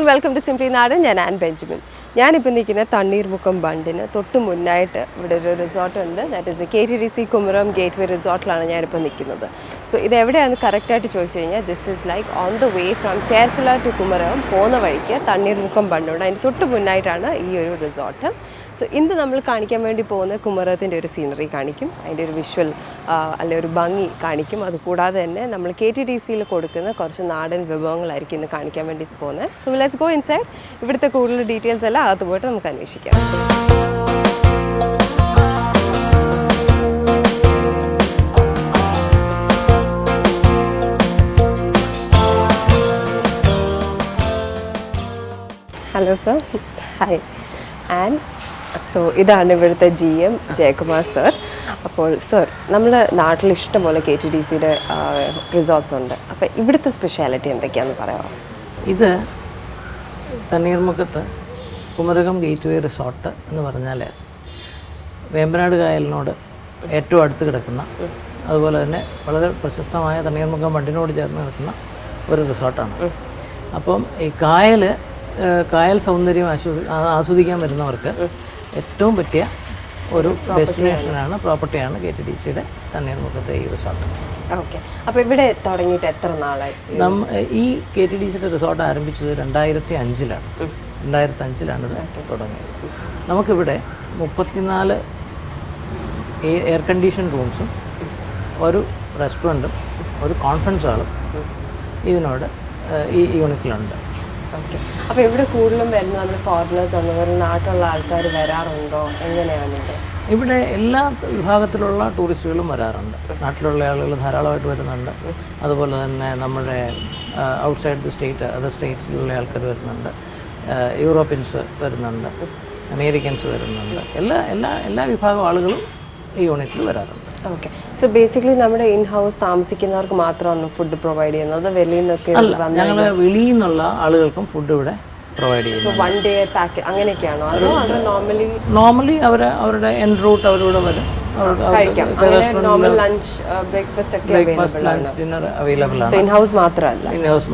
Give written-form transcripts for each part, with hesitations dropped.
and welcome to Simply Nadan. I am Benjamin. I am in Tannirmukkam Bandinu. തൊട്ട് മുന്നായിട്ട് ഇവിടെ ഒരു resort ഉണ്ട്. That is the KTDC Kumaram Gateway Resort ലാണ് ഞാൻ ഇപ്പോൾ നിൽക്കുന്നത്. So ഇത് എവിടെയാണ് കറക്റ്റ് ആയിട്ട് ചോദിച്ചു കഴിഞ്ഞാൽ this is like on the way from Cherkala to Kumaram പോകുന്ന വഴിക്ക് തണ്ണീർമുക്കം ബണ്ടുണ്ട്. അതിന് തൊട്ട് മുന്നായിട്ടാണ് ഈ ഒരു റിസോർട്ട്. സോ ഇന്ന് നമ്മൾ കാണിക്കാൻ വേണ്ടി പോകുന്ന കുമരകത്തിൻ്റെ ഒരു സീനറി കാണിക്കും, അതിൻ്റെ ഒരു വിഷ്വൽ അല്ലെങ്കിൽ ഒരു ഭംഗി കാണിക്കും. അതുകൂടാതെ തന്നെ നമ്മൾ KTDCയിൽ കൊടുക്കുന്ന കുറച്ച് നാടൻ വിഭവങ്ങളായിരിക്കും ഇന്ന് കാണിക്കാൻ വേണ്ടി പോകുന്നത്. So let's go inside. ഇവിടുത്തെ കൂടുതൽ ഡീറ്റെയിൽസ് എല്ലാം അകത്ത് പോയിട്ട് നമുക്ക് അന്വേഷിക്കാം. Hello sir, hi. And so ഇതാണ് ഇവിടുത്തെ GM ജയകുമാർ സർ. അപ്പോൾ സർ, നമ്മുടെ നാട്ടിൽ ഇഷ്ടംപോലെ KTDCയുടെ റിസോർട്ട്സ് ഉണ്ട്. അപ്പോൾ ഇവിടുത്തെ സ്പെഷ്യാലിറ്റി എന്തൊക്കെയാണെന്ന് പറയാമോ? ഇത് തണ്ണീർമുക്കത്ത് കുമരകം ഗേറ്റ്വേ റിസോർട്ട് എന്ന് പറഞ്ഞാൽ വേമ്പനാട് കായലിനോട് ഏറ്റവും അടുത്ത് കിടക്കുന്ന, അതുപോലെ തന്നെ വളരെ പ്രശസ്തമായ തണ്ണീർമുക്കം ബണ്ടിനോട് ചേർന്ന് കിടക്കുന്ന ഒരു റിസോർട്ടാണ്. അപ്പം ഈ കായൽ സൗന്ദര്യം ആസ്വദിക്കാൻ വരുന്നവർക്ക് ഏറ്റവും പറ്റിയ ഒരു ഡെസ്റ്റിനേഷനാണ്, പ്രോപ്പർട്ടിയാണ് KTDCയുടെ തണ്ണീർമുക്കത്തെ ഈ റിസോർട്ട്. ഓക്കെ. അപ്പോൾ ഇവിടെ തുടങ്ങിയിട്ട് എത്ര നാളായി? ഈ KTDCയുടെ റിസോർട്ട് ആരംഭിച്ചത് 2005-ലാണ്. 2005-ലാണ് ഇത് തുടങ്ങിയത്. നമുക്കിവിടെ 34 എയർ കണ്ടീഷൻ റൂംസും ഒരു റെസ്റ്റോറൻറ്റും ഒരു കോൺഫറൻസ് ഹാളും ഇതിനോട് ഈ യൂണിറ്റിലുണ്ട്. ഓക്കെ. അപ്പോൾ ഇവിടെ കൂടുതലും വരുന്ന നമ്മൾ ഫോറിനേഴ്സ് അതുപോലെ നാട്ടിലുള്ള ആൾക്കാർ വരാറുണ്ടോ? എങ്ങനെയാണ് ഇത്? ഇവിടെ എല്ലാ വിഭാഗത്തിലുള്ള ടൂറിസ്റ്റുകളും വരാറുണ്ട്. നാട്ടിലുള്ള ആളുകൾ ധാരാളമായിട്ട് വരുന്നുണ്ട്. അതുപോലെ തന്നെ നമ്മുടെ ഔട്ട്സൈഡ് ദി സ്റ്റേറ്റ്, അതർ സ്റ്റേറ്റ്സിലുള്ള ആൾക്കാർ വരുന്നുണ്ട്. യൂറോപ്യൻസ് വരുന്നുണ്ട്, അമേരിക്കൻസ് വരുന്നുണ്ട്. എല്ലാ വിഭാഗം ആളുകളും ഈ യൂണിറ്റിൽ വരാറുണ്ട്. ഓക്കെ. സോ ബേസിക്കലി നമ്മുടെ ഇൻ ഹൗസ് താമസിക്കുന്നവർക്ക് മാത്രമാണ് ഫുഡ് പ്രൊവൈഡ് ചെയ്യുന്നത്? വെളിയിൽ നിന്നൊക്കെ ഞങ്ങൾ വെളിയിൽ നിന്നുള്ള ആളുകൾക്കും ഫുഡ് ഇവിടെ പ്രൊവൈഡ് ചെയ്യുന്നു. സോ വൺ ഡേ പാക്ക് അങ്ങനെയൊക്കെയാണോ? അതോ അത് നോർമലി അവരുടെ എൻ റൂട്ട് അവരിവിടെ വരും. ബ്രേക്ക്ഫാസ്റ്റ്, ലഞ്ച്, ഡിന്നർ അവൈലബിൾ ആണ്. ഇൻ ഹൗസ്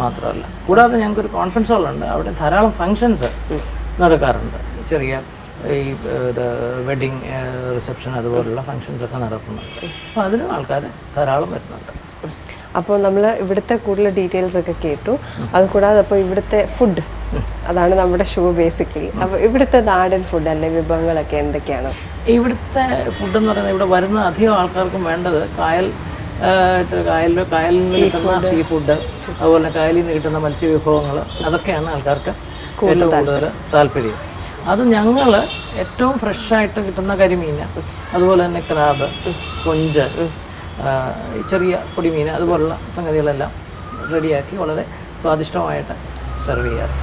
മാത്രമല്ല. കൂടാതെ ഞങ്ങൾക്കൊരു കോൺഫറൻസ് ഹാളുണ്ട്. അവിടെ ധാരാളം ഫങ്ഷൻസ് നടക്കാറുണ്ട്. ചെറിയ ഈ വെഡിങ് റിസപ്ഷൻ അതുപോലുള്ള ഫങ്ഷൻസൊക്കെ നടക്കുന്നുണ്ട്. അപ്പോൾ അതിനും ആൾക്കാർ ധാരാളം വരുന്നുണ്ട്. അപ്പോൾ നമ്മൾ ഇവിടുത്തെ കൂടുതൽ ഡീറ്റെയിൽസ് ഒക്കെ കേട്ടു. അതുകൂടാതെ അപ്പോൾ ഇവിടുത്തെ ഫുഡ്, അതാണ് നമ്മുടെ ഷോ ബേസിക്കലി. അപ്പോൾ ഇവിടുത്തെ നാടൻ ഫുഡ് അല്ലെങ്കിൽ വിഭവങ്ങളൊക്കെ എന്തൊക്കെയാണ്? ഇവിടുത്തെ ഫുഡെന്ന് പറയുന്നത് ഇവിടെ വരുന്ന അധികം ആൾക്കാർക്കും വേണ്ടത് കായലിൽ നിന്ന് കിട്ടുന്ന സീ ഫുഡ്, അതുപോലെ കായലിൽ നിന്ന് കിട്ടുന്ന മത്സ്യവിഭവങ്ങൾ, അതൊക്കെയാണ് ആൾക്കാർക്ക് ഏറ്റവും കൂടുതൽ താല്പര്യം. അത് ഞങ്ങൾ ഏറ്റവും ഫ്രഷായിട്ട് കിട്ടുന്ന കരിമീൻ, അതുപോലെ തന്നെ ക്രാബ്, കൊഞ്ച്, ചെറിയ പൊടിമീൻ, അതുപോലുള്ള സംഗതികളെല്ലാം റെഡിയാക്കി വളരെ സ്വാദിഷ്ടമായിട്ട് സെർവ് ചെയ്യാറ്.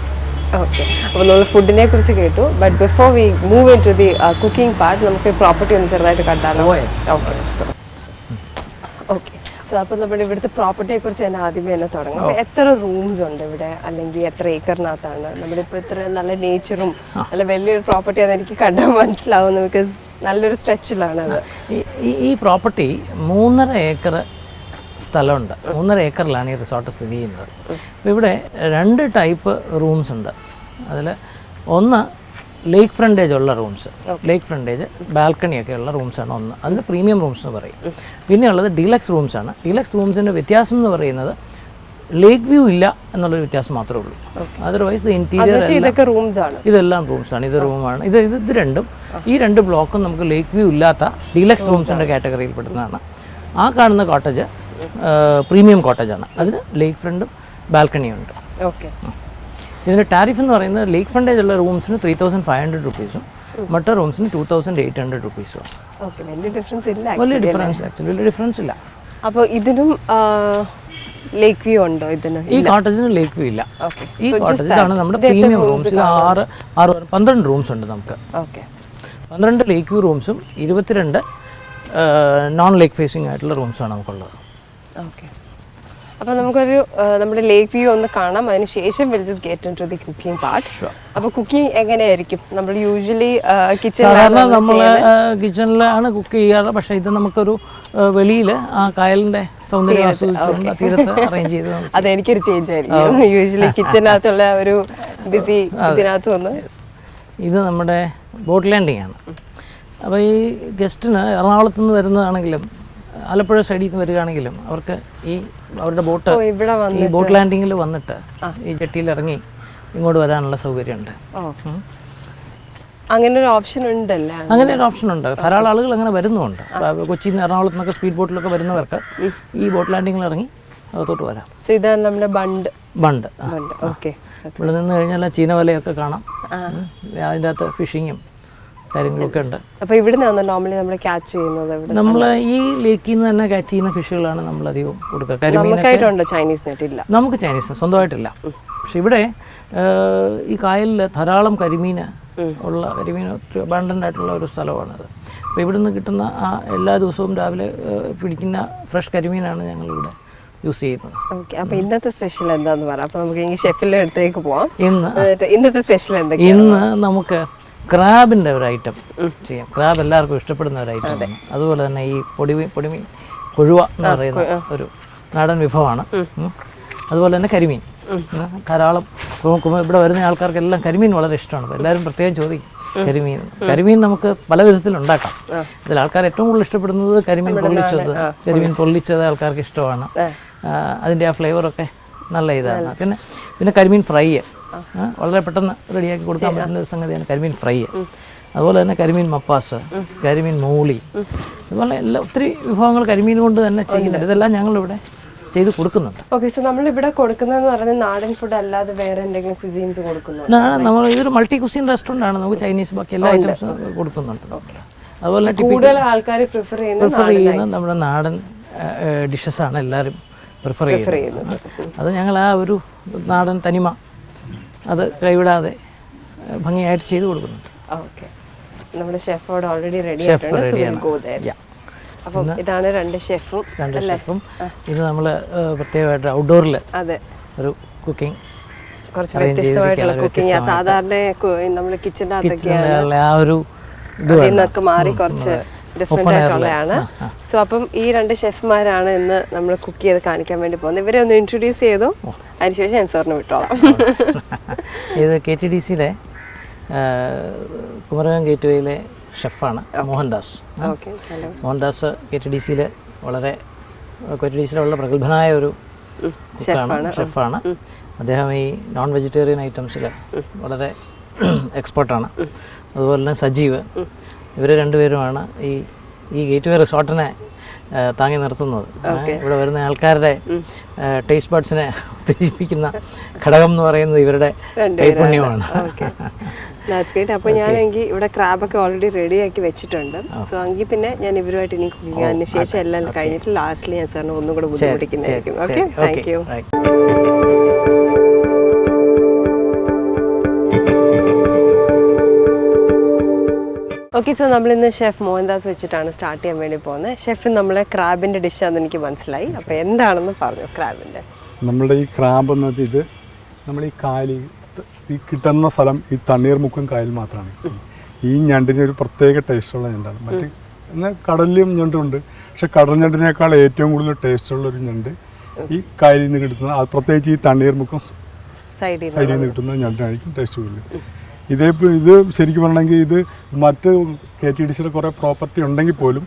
ഓക്കെ. അപ്പോൾ നമ്മൾ ഫുഡിനെ കുറിച്ച് കേട്ടു. But before we move in to the cooking part, നമുക്ക് പ്രോപ്പർട്ടി ഒന്ന് ചെറുതായിട്ട് കണ്ടാലോ? ഓക്കെ. സോ അപ്പോൾ നമ്മുടെ ഇവിടുത്തെ പ്രോപ്പർട്ടിയെ കുറിച്ച് തന്നെ ആദ്യമേ തന്നെ തുടങ്ങാം. അപ്പോൾ എത്ര റൂംസ് ഉണ്ട് ഇവിടെ, അല്ലെങ്കിൽ എത്ര ഏക്കറിനകത്താണ്? നമ്മുടെ ഇപ്പോൾ ഇത്ര നല്ല നേച്ചറും നല്ല വലിയൊരു പ്രോപ്പർട്ടിയാണെന്ന് എനിക്ക് കണ്ടാൽ മനസ്സിലാവുന്നു. ബിക്കോസ് നല്ലൊരു സ്ട്രെച്ചിലാണ് അത്. ഈ പ്രോപ്പർട്ടി 3.5 ഏക്കർ സ്ഥലമുണ്ട്. 3.5 ഏക്കറിലാണ് ഈ റിസോർട്ട് സ്ഥിതി ചെയ്യുന്നത്. അപ്പോൾ ഇവിടെ 2 ടൈപ്പ് റൂംസ് ഉണ്ട്. അതിൽ ഒന്ന് ലേക്ക് ഫ്രണ്ടേജ് ഉള്ള റൂംസ്, ലേക്ക് ഫ്രണ്ടേജ് ബാൽക്കണിയൊക്കെ ഉള്ള റൂംസാണ് ഒന്ന്. അതിന് പ്രീമിയം റൂംസ് എന്ന് പറയും. പിന്നെ ഉള്ളത് ഡീലക്സ് റൂംസാണ്. ഡീലക്സ് റൂംസിൻ്റെ വ്യത്യാസം എന്ന് പറയുന്നത് ലേക്ക് വ്യൂ ഇല്ല എന്നുള്ളൊരു വ്യത്യാസം മാത്രമേ ഉള്ളൂ. അതർവൈസ് ഇൻറ്റീരിയർ ഇതെല്ലാം റൂംസാണ്. ഇത് റൂമാണ്. ഇത് രണ്ടും, ഈ 2 ബ്ലോക്കും നമുക്ക് ലേക്ക് വ്യൂ ഇല്ലാത്ത ഡീലക്സ് റൂംസിൻ്റെ കാറ്റഗറിയിൽ പെടുന്നതാണ്. ആ കാണുന്ന കോട്ടേജ് പ്രീമിയം കോട്ടേജാണ്. അതിന് ലേക്ക് ഫ്രണ്ടും ബാൽക്കണിയും ഉണ്ട്. ഓക്കെ. ഇതിൻ്റെ ടാരിഫ് എന്ന് പറയുന്നത് ലേക്ക് ഫ്രണ്ടേജ് ഉള്ള റൂംസിന് 3,500 rupees, മറ്റേ റൂംസിന് 2,800 rupees. വലിയ ഡിഫറൻസ് വലിയ ഡിഫറൻസ് ഇല്ല. അപ്പോൾ ഇതിനും ലേക്ക് വ്യൂ ഉണ്ടോ? ഈ കോട്ടേജിന് ലേക്ക് വ്യൂ ഇല്ല. ഈ കോട്ടേജിലാണ് നമ്മുടെ പ്രീമിയം റൂംസ്. 12 റൂംസ് ഉണ്ട് നമുക്ക്. 12 ലേക്ക് വ്യൂ റൂംസും 22 നോൺ ലേക്ക് ഫേസിംഗ് ആയിട്ടുള്ള റൂംസാണ് നമുക്കുള്ളത്. ഓക്കെ. അപ്പോൾ നമുക്കൊരു നമ്മുടെ ലേക്ക് വ്യൂ ഒന്ന് കാണാം. അതിന് ശേഷം will just get into the cooking part. അപ്പോൾ കുക്കിംഗ് എങ്ങനെയായിരിക്കും? നമ്മൾ യൂഷ്വലി കിച്ചണിലാണ് കുക്ക് ചെയ്യാറ്. പക്ഷേ ഇത് നമുക്കൊരു വെളിയിൽ ആ കായലിൻ്റെ സൗന്ദര്യം തീരത്ത് അറേഞ്ച് ചെയ്ത് അതെനിക്കൊരു ചേഞ്ച് ആയിരിക്കും. യൂഷ്വലി കിച്ചനകത്തുള്ള ഒരു ബിസി ഇതിനകത്ത് വന്ന്. ഇത് നമ്മുടെ ബോട്ട് ലാൻഡിംഗ് ആണ്. അപ്പോൾ ഈ ഗസ്റ്റിന് എറണാകുളത്ത് നിന്ന് വരുന്നതാണെങ്കിലും ആലപ്പുഴ സൈഡിൽ നിന്ന് വരികയാണെങ്കിലും അവർക്ക് ഈ അവരുടെ ബോട്ട് ഈ ബോട്ട് ലാൻഡിങ്ങിൽ വന്നിട്ട് ഈ ജെട്ടിയിൽ ഇറങ്ങി ഇങ്ങോട്ട് വരാനുള്ള സൗകര്യമുണ്ട്. അങ്ങനെ ഒരു ഓപ്ഷൻ ഉണ്ടല്ലേ? അങ്ങനെ ഒരു ഓപ്ഷൻ ഉണ്ട്. ധാരാളം ആളുകൾ അങ്ങനെ വരുന്നുണ്ട്. കൊച്ചിയിൽ നിന്ന് എറണാകുളത്ത് നിന്നൊക്കെ സ്പീഡ് ബോട്ടിലൊക്കെ വരുന്നവർക്ക് ഈ ബോട്ട് ലാൻഡിങ്ങിൽ ഇറങ്ങി അകത്തോട്ട് വരാം. ഇതാണ് നമ്മുടെ ബണ്ട്. ഓക്കെ. ഇവിടെ നിന്ന് കഴിഞ്ഞാൽ ചീനവലയൊക്കെ കാണാം. അതിൻ്റെ അകത്ത് ഫിഷിങ്ങും കാര്യങ്ങളൊക്കെ ഉണ്ട്. അപ്പോൾ ഇവിടെ നിന്നാണ് നോർമലി നമ്മൾ ക്യാച്ച് ചെയ്യുന്നത്? നമ്മൾ ഈ ലേക്കിൽ നിന്ന് തന്നെ ക്യാച്ച് ചെയ്യുന്ന ഫിഷുകളാണ് നമ്മൾ അധികം കൊടുക്കുക. കരിമീനൊക്കെ ചൈനീസ് നെറ്റ് ഇല്ല, നമുക്ക് ചൈനീസ് സ്വന്തമായിട്ടില്ല. പക്ഷെ ഇവിടെ ഈ കായലിൽ ധാരാളം കരിമീൻ ഉള്ള കരിമീൻ അബണ്ടൻ്റ് ആയിട്ടുള്ള ഒരു സ്ഥലമാണത്. അപ്പോൾ ഇവിടെ നിന്ന് കിട്ടുന്ന എല്ലാ ദിവസവും രാവിലെ പിടിക്കുന്ന ഫ്രഷ് കരിമീനാണ് ഞങ്ങളിവിടെ യൂസ് ചെയ്യുന്നത്. ഓക്കെ. അപ്പോൾ ഇന്നത്തെ സ്പെഷ്യൽ എന്താണെന്ന് പറയാം. അപ്പോൾ നമുക്ക് ഈ ഷെഫിൻ്റെ അടുത്തേക്ക് പോവാം. ഇന്നത്തെ സ്പെഷ്യൽ എന്തൊക്കെയാണ്? ഇന്ന് നമുക്ക് ക്രാബിൻ്റെ ഒരു ഐറ്റം ചെയ്യാം. ക്രാബ് എല്ലാവർക്കും ഇഷ്ടപ്പെടുന്ന ഒരു ഐറ്റം ആണ്. അതുപോലെ തന്നെ ഈ പൊടിമീൻ കൊഴുവ എന്ന് പറയുന്ന ഒരു നാടൻ വിഭവമാണ്. അതുപോലെ തന്നെ കരിമീൻ ധാരാളം. ഇവിടെ വരുന്ന ആൾക്കാർക്കെല്ലാം കരിമീൻ വളരെ ഇഷ്ടമാണ്. അപ്പോൾ എല്ലാവരും പ്രത്യേകം ചോദിക്കും കരിമീൻ നമുക്ക് പല വിധത്തിൽ ഉണ്ടാക്കാം. ഇതിൽ ആൾക്കാർ ഏറ്റവും കൂടുതൽ ഇഷ്ടപ്പെടുന്നത് കരിമീൻ പൊള്ളിച്ചത് ആൾക്കാർക്ക് ഇഷ്ടമാണ്. അതിൻ്റെ ആ ഫ്ലേവറൊക്കെ നല്ല ഇതാണ്. പിന്നെ കരിമീൻ ഫ്രൈ വളരെ പെട്ടെന്ന് റെഡിയാക്കി കൊടുക്കാൻ പറ്റുന്ന ഒരു സംഗതിയാണ് കരിമീൻ ഫ്രൈ. അതുപോലെ തന്നെ കരിമീൻ മപ്പാസ്, കരിമീൻ മൂളി, അതുപോലെ എല്ലാ ഒത്തിരി വിഭവങ്ങൾ കരിമീൻ കൊണ്ട് തന്നെ ചെയ്യുന്നുണ്ട്. ഇതെല്ലാം ഞങ്ങളിവിടെ ചെയ്ത് കൊടുക്കുന്നുണ്ട്. ഓക്കെ. സോ നമ്മളിവിടെ കൊടുക്കുന്നതെന്ന് പറഞ്ഞാൽ നാടൻ ഫുഡ് അല്ലാതെ വേറെ എന്തെങ്കിലും കുസീൻസ് കൊടുക്കുന്നുണ്ട്? നമ്മൾ ഇതൊരു മൾട്ടി കുസീൻ റെസ്റ്റോറൻ്റ് ആണ്. നമുക്ക് ചൈനീസ് ബാക്കി എല്ലാ ഐറ്റംസും കൊടുക്കുന്നുണ്ട്. അതുപോലെ കൂടുതൽ ആൾക്കാർ പ്രിഫർ ചെയ്യുന്നത് നമ്മുടെ നാടൻ ഡിഷസാണ് എല്ലാവരും പ്രിഫർ ചെയ്യുന്നത്. അത് ഞങ്ങൾ ആ ഒരു നാടൻ തനിമ അത് കൈവിടാതെ ഭംഗിയായിട്ട് ചെയ്ത് കൊടുക്കുന്നുണ്ട്. ഓക്കെ. നമ്മുടെ ഷെഫോട് ഓൾറെഡി റെഡി ആയിട്ടുണ്ട്. അപ്പം ഇതാണ് രണ്ട് ഷെഫും. ഇത് നമ്മൾ പ്രത്യേകമായിട്ട് ഔട്ട്ഡോറിൽ ഒരു കുക്കിംഗ്, കുറച്ച് വ്യത്യസ്തമായിട്ടുള്ള കുക്കിംഗ്. സാധാരണ നമ്മൾ കിച്ചൻ്റെ അകത്തൊക്കെയാണ് ആ ഒരു ഇന്നൊക്കെ മാറി കുറച്ച് ഡിഫറെൻ്റ് ആയിട്ടുള്ളതാണ്. സോ അപ്പം ഈ രണ്ട് ഷെഫ്മാരാണ് ഇന്ന് നമ്മൾ കുക്ക് ചെയ്ത് കാണിക്കാൻ വേണ്ടി പോകുന്നത്. ഇവരെ ഒന്ന് ഇൻട്രൊഡ്യൂസ് ചെയ്തു, അതിനുശേഷം ഞാൻ സാറിന് വിട്ടോളാം. ഇത് KTDCയിലെ കുമരകം ഗേറ്റ്വേയിലെ ഷെഫാണ് മോഹൻദാസ്. മോഹൻദാസ് KTDCയിലെ വളരെ പ്രഗത്ഭനായ ഒരു ഷെഫാണ്. അദ്ദേഹം ഈ നോൺ വെജിറ്റേറിയൻ ഐറ്റംസിൽ വളരെ എക്സ്പേർട്ടാണ്. അതുപോലെ തന്നെ സജീവ്, ഇവർ രണ്ടുപേരുമാണ് ഈ ഗേറ്റ്വേ റിസോർട്ടിനെ താങ്ങി നിർത്തുന്നത്. ഇവിടെ വരുന്ന ആൾക്കാരുടെ ടേസ്റ്റ് ബഡ്സിനെ ഉത്തേജിപ്പിക്കുന്ന ഘടകം എന്ന് പറയുന്നത് ഇവരുടെ കൈപുണ്യമാണ്. അപ്പോൾ ഞാനെങ്കിൽ ഇവിടെ ക്രാബൊക്കെ ഓൾറെഡി റെഡിയാക്കി വെച്ചിട്ടുണ്ട്. സോ എങ്കിൽ പിന്നെ ഞാൻ ഇവരുമായിട്ട് ഇനി കുക്കിംഗ് അതിന് ശേഷം എല്ലാം കഴിഞ്ഞിട്ട് ലാസ്റ്റിൽ ഞാൻ സാറിന് ഒന്നും കൂടെ ബുദ്ധിമുട്ടിക്കുന്നതായിരിക്കും. Okay, thank you. Okay. So നമ്മളിന്ന് ഷെഫ് മോഹൻദാസ് വെച്ചിട്ടാണ് സ്റ്റാർട്ട് ചെയ്യാൻ വേണ്ടി പോകുന്നത്. ഷെഫ് നമ്മളെ ക്രാബിൻ്റെ ഡിഷാണെന്ന് എനിക്ക് മനസ്സിലായി. അപ്പോൾ എന്താണെന്ന് പറഞ്ഞു ക്രാബിൻ്റെ? നമ്മളുടെ ഈ ക്രാബ് എന്നത് ഇത് നമ്മൾ ഈ കായൽ ഈ കിട്ടുന്ന സ്ഥലം ഈ തണ്ണീർമുക്കം കായൽ മാത്രമാണ്. ഈ ഞണ്ടിന് ഒരു പ്രത്യേക ടേസ്റ്റുള്ള ഞണ്ടാണ്. മറ്റ് എന്നാൽ കടലിലും ഞണ്ടുണ്ട്, പക്ഷെ കടൽ ഞണ്ടിനേക്കാൾ ഏറ്റവും കൂടുതൽ ടേസ്റ്റുള്ള ഒരു ഞണ്ട് ഈ കായലിൽ നിന്ന് കിട്ടുന്നത്. അത് പ്രത്യേകിച്ച് ഈ തണ്ണീർമുക്കം സൈഡിൽ നിന്ന് കിട്ടുന്ന ഞണ്ടിനായിരിക്കും ടേസ്റ്റ് കൂടുതൽ. ഇത് ശരിക്കും പറഞ്ഞെങ്കിൽ ഇത് മറ്റ് KTDCയിലെ കുറേ പ്രോപ്പർട്ടി ഉണ്ടെങ്കിൽ പോലും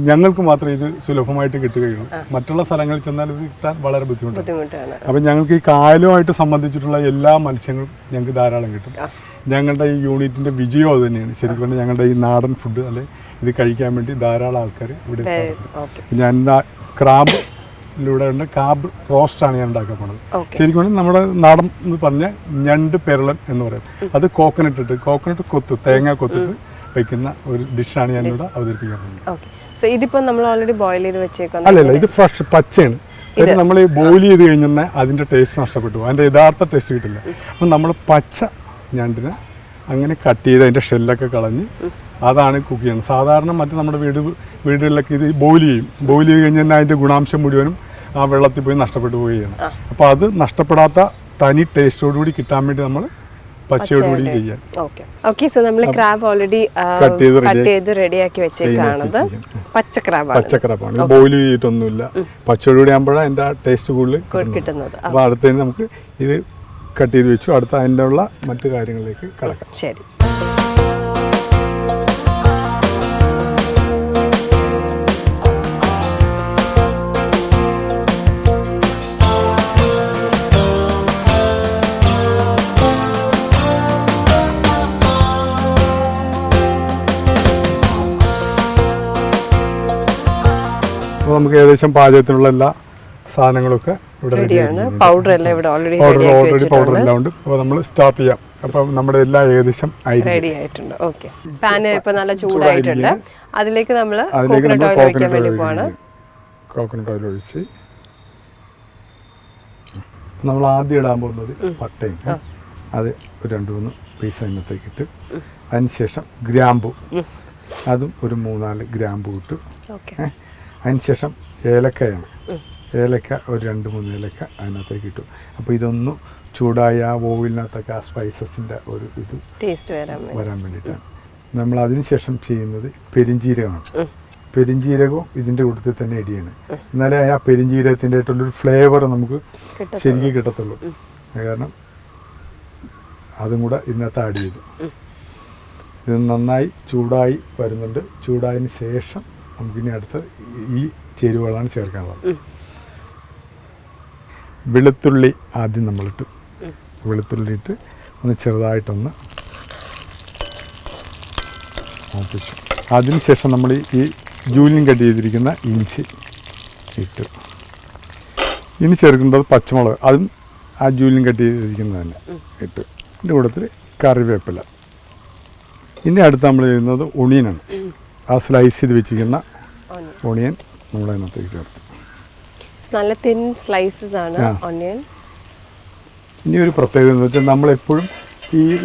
ഞങ്ങൾക്ക് മാത്രമേ ഇത് സുലഭമായിട്ട് കിട്ടുകയുള്ളൂ. മറ്റുള്ള സ്ഥലങ്ങളിൽ ചെന്നാൽ ഇത് കിട്ടാൻ വളരെ ബുദ്ധിമുട്ടാണ്. അപ്പം ഞങ്ങൾക്ക് ഈ കായലുമായിട്ട് സംബന്ധിച്ചിട്ടുള്ള എല്ലാ മത്സ്യങ്ങളും ഞങ്ങൾക്ക് ധാരാളം കിട്ടും. ഞങ്ങളുടെ ഈ യൂണിറ്റിൻ്റെ വിജയം അത് തന്നെയാണ്. ശരിക്കും പറഞ്ഞാൽ ഞങ്ങളുടെ ഈ നാടൻ ഫുഡ് അല്ലെ ഇത് കഴിക്കാൻ വേണ്ടി ധാരാളം ആൾക്കാർ ഇവിടെ. ഞാൻ ക്രാബിലൂടെ ഉണ്ട്, ക്രാബ് റോസ്റ്റാണ് ഞാൻ ഉണ്ടാക്കാൻ പോണത്. ശരിക്കും പറഞ്ഞാൽ നമ്മുടെ നാടൻ എന്ന് പറഞ്ഞാൽ ഞണ്ട് പെരളൻ എന്ന് പറയും. അത് കോക്കനട്ട് കൊത്ത് തേങ്ങ കൊത്തിട്ട് വയ്ക്കുന്ന ഒരു ഡിഷാണ് ഞാൻ ഇവിടെ അവതരിപ്പിക്കാൻ പോകുന്നത്. ഇതിപ്പോ നമ്മൾ ഓൾറെഡി ബോയിൽ ചെയ്ത് വെച്ചേക്കാം. അല്ലല്ല, ഇത് ഫ്രഷ് പച്ചയാണ്. നമ്മൾ ഈ ബോയിൽ ചെയ്ത് കഴിഞ്ഞാൽ അതിൻ്റെ ടേസ്റ്റ് നഷ്ടപ്പെട്ടു, അതിൻ്റെ യഥാർത്ഥ ടേസ്റ്റ് കിട്ടില്ല. അപ്പം നമ്മൾ പച്ച ഞണ്ടിനെ അങ്ങനെ കട്ട് ചെയ്ത് അതിൻ്റെ ഷെല്ലൊക്കെ കളഞ്ഞ് അതാണ് കുക്ക് ചെയ്യുന്നത്. സാധാരണ മറ്റു നമ്മുടെ വീടുകളിലൊക്കെ ഇത് ബോയിൽ ചെയ്ത് കഴിഞ്ഞാൽ അതിൻ്റെ ഗുണാംശം മുഴുവനും ആ വെള്ളത്തിൽ പോയി നഷ്ടപ്പെട്ടു പോവുകയാണ്. അപ്പോൾ അത് നഷ്ടപ്പെടാത്ത തനി ടേസ്റ്റോടുകൂടി കിട്ടാൻ വേണ്ടി നമ്മൾ പച്ചയോടുകൂടി ചെയ്യാൻ. ഓക്കെ. സോ നമ്മൾ ക്രാബ് ഓൾറെഡി കട്ട് ചെയ്ത് റെഡിയാക്കി വെച്ചേക്കാണത്. പച്ചക്രാബാണ്, ബോയിൽ ചെയ്തിട്ടൊന്നുമില്ല. പച്ചയോടുകൂടി ആകുമ്പോഴാണ് അതിൻ്റെ ടേസ്റ്റ് കൂടുതൽ കിട്ടുന്നത്. അപ്പോൾ അടുത്തതിന് നമുക്ക് ഇത് കട്ട് ചെയ്ത് വെച്ചു. അടുത്ത അതിൻ്റെ ഉള്ള മറ്റു കാര്യങ്ങളിലേക്ക് കടക്കാം. ശരി. അപ്പോൾ നമുക്ക് ഏകദേശം പാചകത്തിനുള്ള എല്ലാ സാധനങ്ങളൊക്കെ ഇവിടെ റെഡിയാണ്. പൗഡർ എല്ലാം ഇവിടെ ഓൾറെഡി പൗഡർ എല്ലാം ഉണ്ട്. അപ്പോൾ നമ്മൾ സ്റ്റാർട്ട് ചെയ്യാം. അപ്പം നമ്മുടെ എല്ലാം ഏകദേശം റെഡി ആയിട്ടുണ്ട്. ഓക്കെ, പാൻ ഇപ്പൊ നല്ല ചൂടായിട്ടുണ്ട്. അതിലേക്ക് നമ്മൾ കോക്കനട്ട് ഓയിൽ ഒഴിക്കാൻ വേണ്ടി പോവാണ്. കോക്കനട്ട് ഓയിൽ ഒഴിച്ച് നമ്മൾ ആദ്യം ഇടാൻ പോകുന്നത് പട്ടയും, അത് ഒരു 2-3 പീസ് അതിനകത്തേക്ക് ഇട്ട്, അതിനുശേഷം ഗ്രാമ്പു, അതും ഒരു 3-4 ഗ്രാമ്പു ഇട്ടു. അതിനുശേഷം ഏലക്കയാണ്, ഏലക്ക ഒരു 2-3 ഏലക്ക അതിനകത്തേക്ക് ഇട്ടു. അപ്പോൾ ഇതൊന്ന് ചൂടായ ആ ഓയിലിനകത്തൊക്കെ ആ സ്പൈസസിൻ്റെ ഒരു ഇത് ടേസ്റ്റ് വരാൻ വേണ്ടിയിട്ടാണ്. നമ്മൾ അതിനുശേഷം ചെയ്യുന്നത് പെരിഞ്ജീരകമാണ്. പെരിഞ്ജീരകവും ഇതിൻ്റെ കൂട്ടത്തിൽ തന്നെ ഇടിയാണ്. എന്നാലേ ആ പെരിഞ്ജീരകത്തിൻ്റെ ആയിട്ടുള്ളൊരു ഫ്ലേവർ നമുക്ക് ശരിക്കും കിട്ടത്തുള്ളൂ. കാരണം അതും കൂടെ ഇതിനകത്ത് ആഡ് ചെയ്തു. ഇത് നന്നായി ചൂടായി വരുന്നുണ്ട്. ചൂടായതിന് ശേഷം നമുക്കിനി അടുത്ത് ഈ ചേരുവകളാണ് ചേർക്കാനുള്ളത്. വെളുത്തുള്ളി ആദ്യം നമ്മളിട്ടു. വെളുത്തുള്ളി ഇട്ട് ഒന്ന് ചെറുതായിട്ടൊന്ന് മൂപ്പിച്ചു. അതിനുശേഷം നമ്മൾ ഈ ജൂലിയും കട്ട് ചെയ്തിരിക്കുന്ന ഇഞ്ചി ഇട്ടു. ഇനി ചേർക്കേണ്ടത് പച്ചമുളക്, അതും ആ ജൂലിയും കട്ട് ചെയ്തിരിക്കുന്നത് തന്നെ ഇട്ടു. ഇതിൻ്റെ കൂട്ടത്തിൽ കറിവേപ്പില. ഇനി അടുത്ത് നമ്മൾ ചെയ്യുന്നത് ഒണിയനാണ്. ആ സ്ലൈസ് ചെയ്ത് വെച്ചിരിക്കുന്ന ഓണിയൻ നമ്മൾ അതിനകത്തേക്ക് ചേർത്ത്. നല്ല തിൻ സ്ലൈസസ് ആണ് ഓണിയൻ. ഇനി ഒരു പ്രത്യേകത എന്ന് വെച്ചാൽ നമ്മളെപ്പോഴും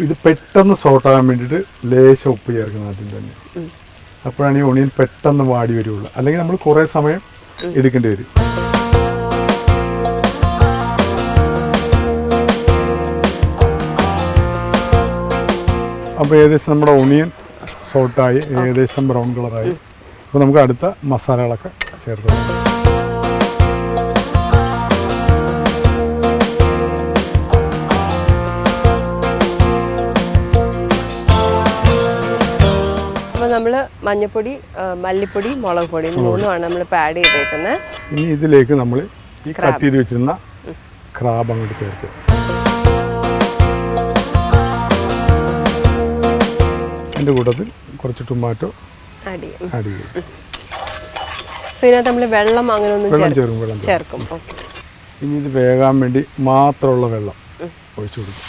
ഇത് പെട്ടെന്ന് സോട്ടാകാൻ വേണ്ടിയിട്ട് ലേശം ഉപ്പ് ചേർക്കുന്നത് ആദ്യം തന്നെ. അപ്പോഴാണ് ഈ ഓണിയൻ പെട്ടെന്ന് വാടി വരുള്ളൂ. അല്ലെങ്കിൽ നമ്മൾ കുറേ സമയം എടുക്കേണ്ടി വരും. അപ്പോൾ ഏകദേശം നമ്മുടെ ഓണിയൻ സോട്ടായി, ഏകദേശം ബ്രൗൺ കളറായി. അപ്പോൾ നമുക്ക് അടുത്ത മസാലകളൊക്കെ ചേർത്ത് നമ്മൾ മഞ്ഞപ്പൊടി, മല്ലിപ്പൊടി, മുളക് പൊടി 3 നമ്മൾ ആഡ് ചെയ്തേക്കുന്നത്. ഇനി ഇതിലേക്ക് നമ്മൾ ഈ കട്ട് ചെയ്ത് വെച്ചിരുന്ന ക്രാബ് അങ്ങോട്ട് ചേർക്കുക. അതിൻ്റെ കൂട്ടത്തിൽ കുറച്ച് ടൊമാറ്റോ ആഡ് ചെയ്യും. ഇതിനകത്ത് നമ്മൾ വെള്ളം അങ്ങനെ വെള്ളം ചേർക്കും. ഇനി ഇത് വേകാൻ വേണ്ടി മാത്രമുള്ള വെള്ളം ഒഴിച്ചു കൊടുക്കും.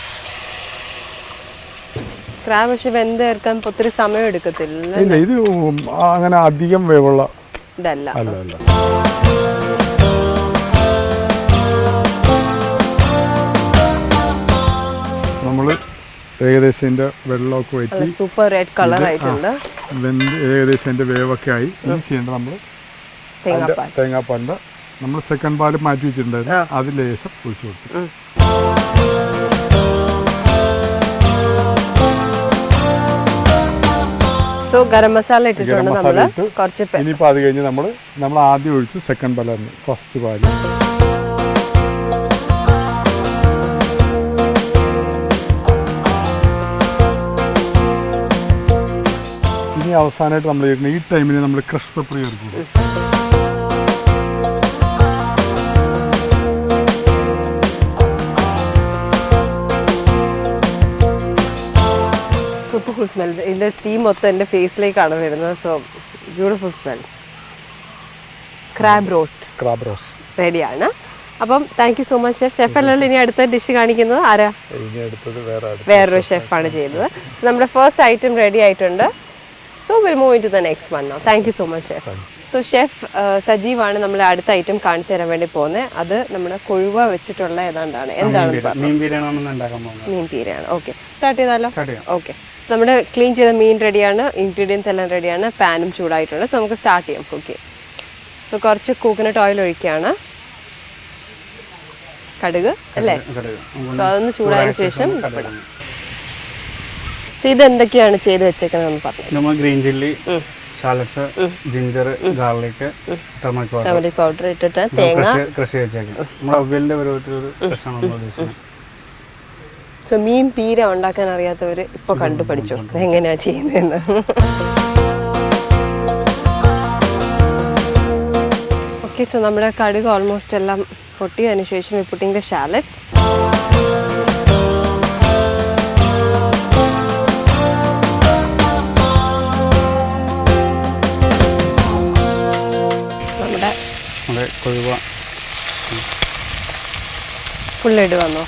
ക്രാബ് പക്ഷെ വെന്ത് ചേർക്കാൻ ഒത്തിരി സമയം എടുക്കത്തില്ല. ഇല്ല, ഇത് അങ്ങനെ അധികം വേവുള്ള ഇതല്ല. അല്ല. നമ്മൾ ഏകദേശം ഇതിൻ്റെ വെള്ളമൊക്കെ വറ്റി സൂപ്പർ റെഡ് കളർ ആയിട്ടുണ്ട്. വെന്ത് ഏകദേശം അതിൻ്റെ വേവൊക്കെ ആയി. ഇനി ചെയ്യേണ്ടത് നമ്മൾ തേങ്ങാപ്പാലിൻ്റെ നമ്മൾ സെക്കൻഡ് പാല് മാറ്റി വെച്ചിട്ടുണ്ടായിരുന്നു, അത് ലേശം ഒഴിച്ചു കൊടുത്തു. സോ ഗരം മസാല ഇട്ടിട്ടുണ്ട് നമ്മൾ കുറച്ച്. ഇനിയിപ്പോൾ അത് കഴിഞ്ഞ് നമ്മൾ ആദ്യം ഒഴിച്ചു സെക്കൻഡ് പാലായിരുന്നു, ഫസ്റ്റ് പാല്. ഇനി അവസാനമായിട്ട് നമ്മൾ ചേർക്കുന്നത് ഈ ടൈമിൽ നമ്മൾ ക്രഷ് പെപ്പർ ചേർക്കും. Super smell. ഇതിൻ്റെ സ്റ്റീം മൊത്തം എൻ്റെ ഫേസിലേക്കാണ് വരുന്നത്. So beautiful smell. Crab roast റെഡിയാണ്. അപ്പം thank you so much chef. ഷെഫല്ലല്ലോ ഇനി അടുത്ത ഡിഷ് കാണിക്കുന്നത് ആരാ? വേറൊരു ഷെഫാണ് ചെയ്യുന്നത്. സോ നമ്മുടെ ഫസ്റ്റ് ഐറ്റം റെഡി ആയിട്ടുണ്ട്. So will move in to the next one now. Thank you so much chef. So chef സജീവാണ് നമ്മൾ അടുത്ത ഐറ്റം കാണിച്ചു തരാൻ വേണ്ടി പോകുന്നത്. അത് നമ്മുടെ കൊഴുവ വെച്ചിട്ടുള്ള ഏതാണ്ടാണ്. എന്താണ് മീൻ പീരയാണ്. ഓക്കെ, സ്റ്റാർട്ട് ചെയ്താലോ? ഓക്കെ, നമ്മുടെ ക്ലീൻ ചെയ്ത മീൻ റെഡിയാണ്, ഇൻഗ്രീഡിയൻസ് എല്ലാം റെഡിയാണ്, പാനും ചൂടായിട്ടുണ്ട്. സോ നമുക്ക് സ്റ്റാർട്ട് ചെയ്യാം കുക്കിംഗ്. സോ കുറച്ച് കോക്കനട്ട് ഓയിൽ ഒഴിക്കുകയാണ്. കടുക് അല്ലേ? സോ അതൊന്ന് ചൂടായതിനു ശേഷം ഇടാം. സോ ഇതെന്തൊക്കെയാണ് ചെയ്ത് വെച്ചേക്കുന്നത് പറഞ്ഞു. നമ്മൾ green chilli, shallots, ginger, garlic, turmeric powder ഇട്ടിട്ട് തേങ്ങ ക്രഷ് വെച്ചേക്കാം. നമ്മുടെ അവലിന്റെ പരുവത്തിലൊരു ക്രഷാണ് നമ്മൾ ഉദ്ദേശിക്കുന്നത്. സോ മീൻ പീര ഉണ്ടാക്കാൻ അറിയാത്തവർ ഇപ്പോൾ കണ്ടു പഠിച്ചു എങ്ങനെയാണ് ചെയ്യുന്നതെന്ന്. ഓക്കെ, സോ നമ്മുടെ കടുക് ഓൾമോസ്റ്റ് എല്ലാം പൊട്ടിയതിന് ശേഷം വി പുട്ടിങ് ദ ഷാലറ്റ്സ്. നമ്മുടെ കൊഴുവ ഫുള്ളിട്ട് വന്നോ?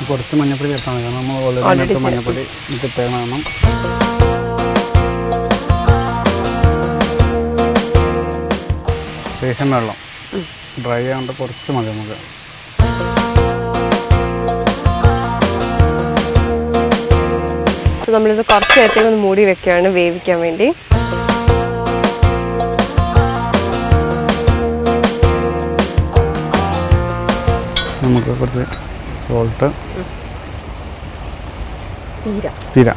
കുറച്ച് മഞ്ഞപ്പൊടി ചേർത്താണ്, കാരണം നമ്മൾ ഓൾറെഡി മഞ്ഞപ്പൊടി കിട്ടണം. ശേഷം വെള്ളം ഡ്രൈ ആകൊണ്ട് കുറച്ച് മതി നമുക്ക്. സോ നമ്മളിത് കുറച്ച് നേരത്തേക്ക് ഒന്ന് മൂടി വെക്കുകയാണ് വേവിക്കാൻ വേണ്ടി. നമുക്ക് കുറച്ച് സോൾട്ട്, പീര,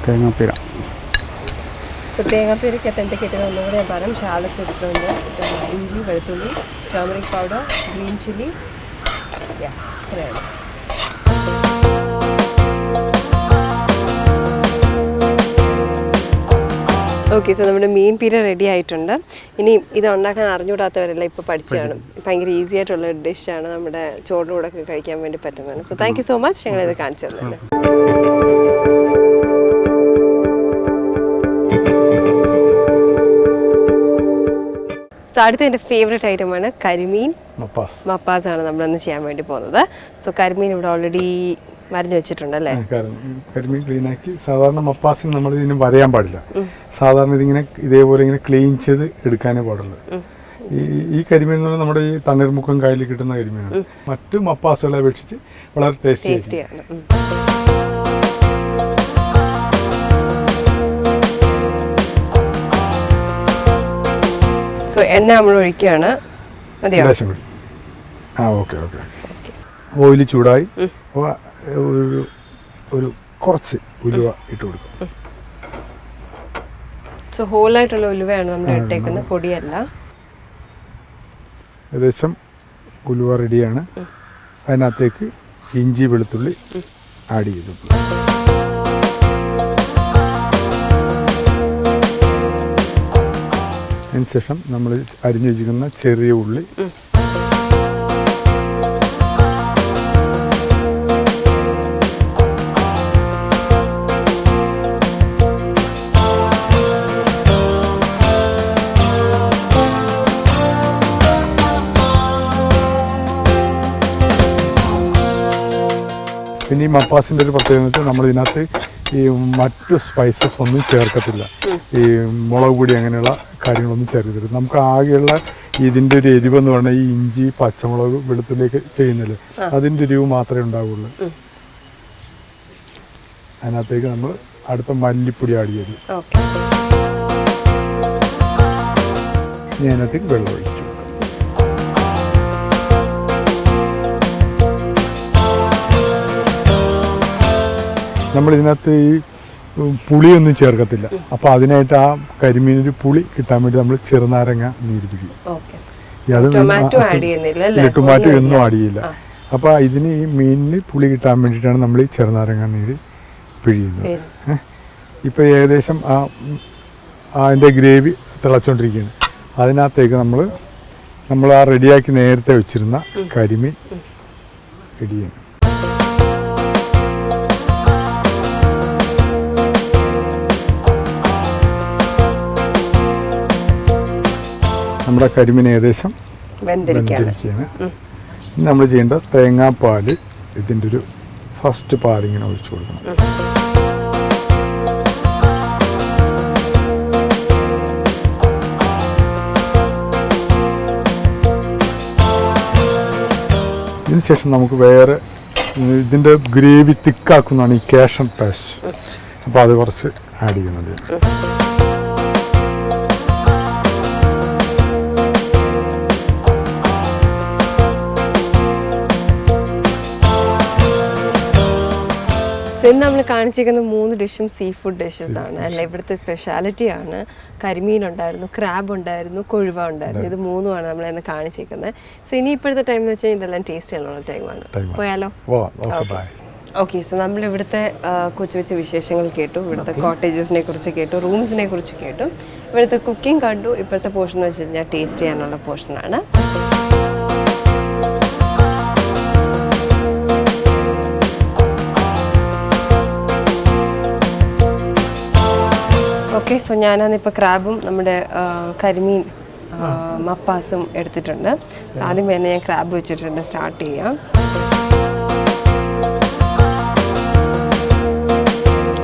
തേങ്ങാപ്പീര. സോ തേങ്ങാപ്പീരയ്ക്കകത്ത് എന്തൊക്കെ ഇട്ടത് ഒന്നുകൂടെ ഞാൻ പറയാം. ഷാലറ്റ്സ് ഇട്ടിട്ടുണ്ട്, ഇഞ്ചി, വെളുത്തുള്ളി, ടർമറിക് പൗഡർ, ഗ്രീൻ ചില്ലി, ഇത്രയാണ്. ഓക്കെ, സോ നമ്മുടെ മീൻ പീര റെഡി ആയിട്ടുണ്ട്. ഇനി ഇത് ഉണ്ടാക്കാൻ അറിഞ്ഞുകൂടാത്തവരെല്ലാം ഇപ്പോൾ പഠിച്ചു കാണും. ഭയങ്കര ഈസി ആയിട്ടുള്ള ഒരു ഡിഷാണ്, നമ്മുടെ ചോറിൻ്റെ കൂടെ ഒക്കെ കഴിക്കാൻ വേണ്ടി പറ്റുന്നതാണ്. So thank you so much ഞങ്ങളിത് കാണിച്ചു തന്നല്ലേ. സോ അടുത്ത എൻ്റെ ഫേവറേറ്റ് ഐറ്റമാണ് കരിമീൻ മപ്പാസ് ആണ് നമ്മളിന്ന് ചെയ്യാൻ വേണ്ടി പോകുന്നത്. സോ കരിമീൻ ഇവിടെ ഓൾറെഡി വരഞ്ഞു വെച്ചിട്ടുണ്ടല്ലേ? കരിമീൻ ക്ലീൻ ആക്കി. സാധാരണ മപ്പാസിന് നമ്മൾ ഇതിന് വരയാൻ പാടില്ല. സാധാരണ ഇതിങ്ങനെ ഇതേപോലെ ഇങ്ങനെ ക്ലീൻ ചെയ്ത് എടുക്കാനേ പാടുള്ളൂ. ഈ കരിമീൻ എന്ന് പറഞ്ഞാൽ നമ്മുടെ ഈ തണ്ണീർമുക്കം കായലിൽ കിട്ടുന്ന കരിമീനാണ്. മറ്റു മപ്പാസുകളെ അപേക്ഷിച്ച് വളരെ ടേസ്റ്റിയാണ്. സോ എണ്ണ നമ്മൾ ഒഴിക്കുകയാണ്. Okay okay. ഓയിൽ ചൂടായി ഒരു കുറച്ച് ഉലുവ ഇട്ട് കൊടുക്കും. സോ ഹോളായിട്ടുള്ള ഉലുവയാണ് നമ്മൾ ഇട്ടേക്കുന്നത്, പൊടിയല്ല. ഏകദേശം ഉലുവ റെഡിയാണ്. അതിനകത്തേക്ക് ഇഞ്ചി വെളുത്തുള്ളി ആഡ് ചെയ്തു. അതിനുശേഷം നമ്മൾ അരിഞ്ഞു വെച്ചിരിക്കുന്ന ചെറിയ ഉള്ളി, പിന്നെ ഈ മപ്പാസിൻ്റെ ഒരു പ്രത്യേകത എന്ന് വെച്ചാൽ നമ്മൾ ഇതിനകത്ത് ഈ മറ്റു സ്പൈസസ് ഒന്നും ചേർക്കത്തില്ല. ഈ മുളക് പൊടി അങ്ങനെയുള്ള കാര്യങ്ങളൊന്നും ചേർക്കത്തില്ല. നമുക്ക് ആകെയുള്ള ഇതിൻ്റെ ഒരു എരിവെന്ന് പറഞ്ഞാൽ ഈ ഇഞ്ചി, പച്ചമുളക്, വെളുത്തുള്ളിയൊക്കെ ചെയ്യുന്നില്ല, അതിൻ്റെ എരിവ് മാത്രമേ ഉണ്ടാവുള്ളൂ. അതിനകത്തേക്ക് നമ്മൾ അടുത്ത മല്ലിപ്പൊടി ആഡ് ചെയ്തു. അതിനകത്തേക്ക് വെള്ളം ഒഴിച്ചു. നമ്മളിതിനകത്ത് ഈ പുളിയൊന്നും ചേർക്കത്തില്ല. അപ്പോൾ അതിനായിട്ട് ആ കരിമീനൊരു പുളി കിട്ടാൻ വേണ്ടി നമ്മൾ ചെറുനാരങ്ങ നീരിപ്പിക്കും. അത് ടൊമാറ്റോ ഒന്നും ആഡ് ചെയ്യില്ല. അപ്പോൾ ഇതിന് ഈ മീനിന് പുളി കിട്ടാൻ വേണ്ടിയിട്ടാണ് നമ്മൾ ഈ ചെറുനാരങ്ങ നീര് പിഴിയുന്നത്. ഇപ്പോൾ ഏകദേശം അതിൻ്റെ ഗ്രേവി തിളച്ചുകൊണ്ടിരിക്കുകയാണ്. അതിനകത്തേക്ക് നമ്മൾ ആ റെഡിയാക്കി നേരത്തെ വെച്ചിരുന്ന കരിമീൻ ഇടിയാണ്. നമ്മുടെ കരിമീൻ ഏകദേശം വെന്തിരിക്കുകയാണ്. ഇനി നമ്മൾ ചെയ്യേണ്ട തേങ്ങാപ്പാൽ, ഇതിൻ്റെ ഒരു ഫസ്റ്റ് പാലിങ്ങനെ ഒഴിച്ചു കൊടുക്കണം. ഇതിനുശേഷം നമുക്ക് വേറെ ഇതിൻ്റെ ഗ്രേവി തിക്കാക്കുന്നതാണ് ഈ കാഷ്യൂ പേസ്റ്റ്. അപ്പോൾ അത് കുറച്ച് ആഡ് ചെയ്യുന്നുണ്ട്. സോ ഇന്ന് നമ്മൾ കാണിച്ചിരിക്കുന്ന 3 ഡിഷും സീ ഫുഡ് ഡിഷസ് ആണ് അല്ല, ഇവിടുത്തെ സ്പെഷ്യാലിറ്റി ആണ്. കരിമീൻ ഉണ്ടായിരുന്നു, ക്രാബ് ഉണ്ടായിരുന്നു, കൊഴുവ ഉണ്ടായിരുന്നു. ഇത് 3മാണ് നമ്മൾ ഇന്ന് കാണിച്ചിരിക്കുന്നത്. സോ ഇനി ഇപ്പോഴത്തെ ടൈം എന്ന് വെച്ചാൽ ഇതെല്ലാം ടേസ്റ്റ് ചെയ്യാനുള്ള ടൈമാണ്. പോയാലോ? ഓക്കെ, സോ നമ്മൾ ഇവിടുത്തെ കൊച്ചു കൊച്ചു വിശേഷങ്ങൾ കേട്ടു. ഇവിടുത്തെ കോട്ടേജസിനെ കുറിച്ച് കേട്ടു, റൂംസിനെ കുറിച്ച് കേട്ടു, ഇവിടുത്തെ കുക്കിംഗ് കണ്ടു. ഇപ്പോഴത്തെ പോർഷൻ എന്ന് വെച്ച് കഴിഞ്ഞാൽ ടേസ്റ്റ് ചെയ്യാനുള്ള പോർഷനാണ്. ഓക്കെ, സോ ഞാനാണിപ്പോൾ ക്രാബും നമ്മുടെ കരിമീൻ മപ്പാസും എടുത്തിട്ടുണ്ട്. ആദ്യം തന്നെ ഞാൻ ക്രാബ് വെച്ചിട്ടുണ്ട് സ്റ്റാർട്ട് ചെയ്യാം.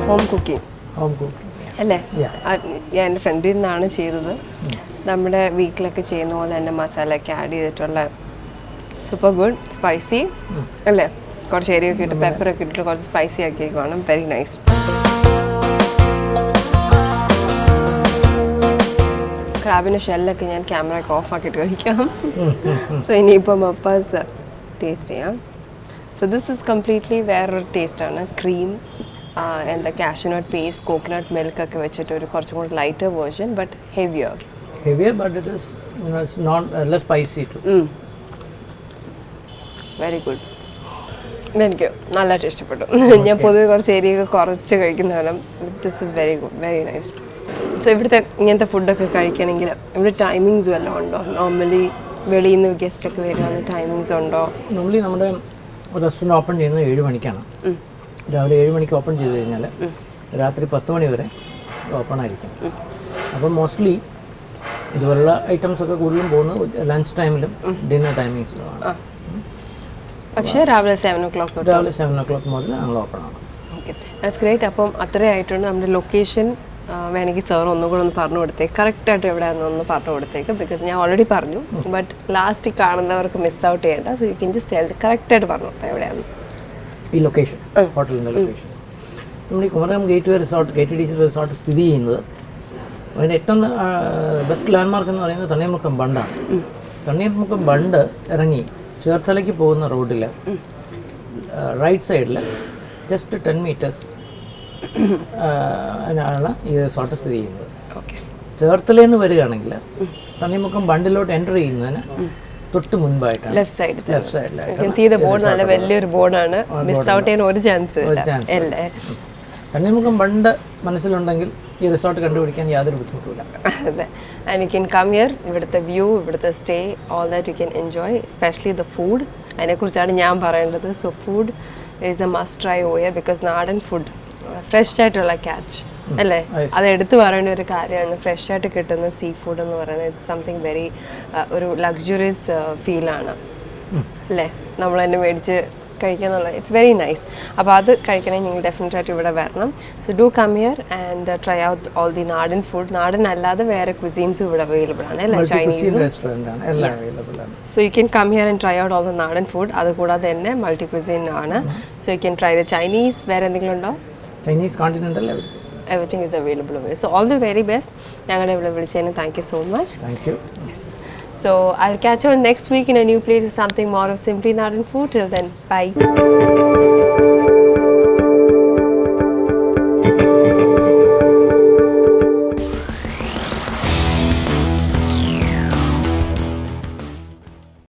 ഹോം കുക്കിംഗ് അല്ലേ? ഞാൻ എൻ്റെ ഫ്രണ്ടിൽ നിന്നാണ് ചെയ്തത്. നമ്മുടെ വീട്ടിലൊക്കെ ചെയ്യുന്ന പോലെ തന്നെ മസാലയൊക്കെ ആഡ് ചെയ്തിട്ടുള്ള സൂപ്പർ ഗുഡ്, സ്പൈസി അല്ലേ? കുറച്ച് എരിയൊക്കെ ഇട്ട് പെപ്പറൊക്കെ ഇട്ടിട്ട് കുറച്ച് സ്പൈസി ആക്കിയേക്കുവാണ്. Very nice. ക്രാബിൻ്റെ ഷെല്ലൊക്കെ ഞാൻ ക്യാമറയൊക്കെ ഓഫ് ആക്കിയിട്ട് കഴിക്കാം. സോ ഇനിയിപ്പം മപ്പാസ് ടേസ്റ്റ് ചെയ്യാം. സോ ദിസ് ഇസ് കംപ്ലീറ്റ്ലി വേറൊരു ടേസ്റ്റാണ്. ക്രീം, എന്താ കാഷ്യൂനട്ട് പേസ്റ്റ്, കോക്കനട്ട് മിൽക്ക് ഒക്കെ വെച്ചിട്ട് ഒരു കുറച്ചും കൂടി lighter version, but heavier. but it is, it's not less spicy too. Very good. എനിക്ക് നല്ലതായിട്ട് ഇഷ്ടപ്പെട്ടു. ഞാൻ പൊതുവെ കുറച്ച് എരിയൊക്കെ കുറച്ച് കഴിക്കുന്നതാണ്. This is very good, very nice. So ഇവിടുത്തെ ഇങ്ങനത്തെ ഫുഡൊക്കെ കഴിക്കണമെങ്കിൽ ഇവിടെ ടൈമിങ്സ് വല്ലതും ഉണ്ടോ? നോർമലി വെളിയിൽ നിന്ന് ഗസ്റ്റൊക്കെ വരുന്ന ടൈമിങ്സ് ഉണ്ടോ? നോർമലി നമ്മുടെ റെസ്റ്റോറൻറ്റ് ഓപ്പൺ ചെയ്യുന്നത് 7 മണിക്കാണ്. രാവിലെ 7 മണിക്ക് ഓപ്പൺ ചെയ്ത് കഴിഞ്ഞാൽ രാത്രി 10 മണി വരെ ഓപ്പൺ ആയിരിക്കും. അപ്പം മോസ്റ്റ്ലി ഇതുപോലുള്ള ഐറ്റംസ് ഒക്കെ കൂടുതലും പോകുന്നത് ലഞ്ച് ടൈമിലും ഡിന്നർ ടൈമിങ്സിലുമാണ്. പക്ഷേ രാവിലെ 7 o'clock മുതൽ നമ്മൾ ഓപ്പൺ ആണ്. Okay, that's great. അപ്പം അത്രയും ആയിട്ടുണ്ട്. നമ്മുടെ ലൊക്കേഷൻ വേണമെങ്കിൽ സാർ ഒന്നുകൂടെ ഒന്ന് പറഞ്ഞു കൊടുത്തേക്ക്, കറക്റ്റായിട്ട് എവിടെയാണെന്നൊന്ന് പറഞ്ഞു കൊടുത്തേക്ക്. ബിക്കോസ് ഞാൻ ഓൾറെഡി പറഞ്ഞു, ബട്ട് ലാസ്റ്റ് കാണുന്നവർക്ക് മിസ് ഔട്ട് ചെയ്യേണ്ട. So you can just tell കറക്റ്റായിട്ട് പറഞ്ഞു കൊടുത്താൽ എവിടെയാണ് ഈ ലൊക്കേഷൻ, ഹോട്ടലിൻ്റെ ലൊക്കേഷൻ. നമ്മൾ ഈ Kumarakom gateway resort, KTDC resort സ്ഥിതി ചെയ്യുന്നത് അതിൻ്റെ ഏറ്റവും ബെസ്റ്റ് ലാൻഡ്മാർക്ക് എന്ന് പറയുന്നത് തണ്ണീർമുക്കം ബണ്ടാണ്. തണ്ണീർമുക്കം ബണ്ട് ഇറങ്ങി ചേർത്തലയ്ക്ക് പോകുന്ന റോഡിൽ റൈറ്റ് സൈഡിൽ ജസ്റ്റ് 10 meters ആണ് ഈ റിസോർട്ട് സ്ഥിതി ചെയ്യുന്നത്. ചേർത്തലയിൽ നിന്ന് വരികയാണെങ്കിൽ തണ്ണീർമുക്കം ബണ്ടിലോട്ട് എൻ്റർ ചെയ്യുന്നതിന് തൊട്ട് മുൻപായിട്ടാണ് ലെഫ്റ്റ് സൈഡിലായിട്ട് ബോർഡ്. വലിയൊരു ബോർഡാണ്, മിസ് ഔട്ട് ചെയ്യാൻ ഒരു ചാൻസ് ഇല്ല. തണ്ണീർമുക്കം ബണ്ട് മനസ്സിലുണ്ടെങ്കിൽ ഈ റിസോർട്ട് കണ്ടുപിടിക്കാൻ യാതൊരു ബുദ്ധിമുട്ടില്ല. അതെ, and you can come here. ഇവിടുത്തെ വ്യൂ, ഇവിടുത്തെ stay, all that you can enjoy, especially the food. അതിനെക്കുറിച്ചാണ് ഞാൻ പറയേണ്ടത്. So food is a must try over here because നാടൻ ഫുഡ്, ഫ്രഷ് ആയിട്ടുള്ള ക്യാച്ച് അല്ലേ? അത് എടുത്തു പറയേണ്ട ഒരു കാര്യമാണ്. ഫ്രഷ് ആയിട്ട് കിട്ടുന്ന സീ ഫുഡ് എന്ന് പറയുന്നത് ഇറ്റ്സ് സംതിങ് വെരി ഒരു ലക്സുറിയസ് ഫീലാണ് അല്ലേ? നമ്മൾ തന്നെ മേടിച്ച് കഴിക്കാന്നുള്ള ഇറ്റ്സ് വെരി നൈസ്. അപ്പോൾ അത് കഴിക്കണമെങ്കിൽ നിങ്ങൾ ഡെഫിനറ്റായിട്ട് ഇവിടെ വരണം. So do come here and try out all the nadan food. നാടൻ അല്ലാതെ വേറെ ക്വിസീൻസും ഇവിടെ അവൈലബിൾ ആണ് അല്ലേ? ചൈനീസും. So you can come here and try out all the nadan food. അതുകൂടാതെ തന്നെ മൾട്ടി ക്വിസീൻ ആണ്. So you can try the Chinese. വേറെ എന്തെങ്കിലും ഉണ്ടോ? Chinese, continental, everything is available. So all the very best. ഞങ്ങളുടെ ഇവിടെ വിളിച്ചതിന് thank you so much. Thank you. So I'll catch you on next week in a new place with something more of Simply Nadan Food. Till then, bye.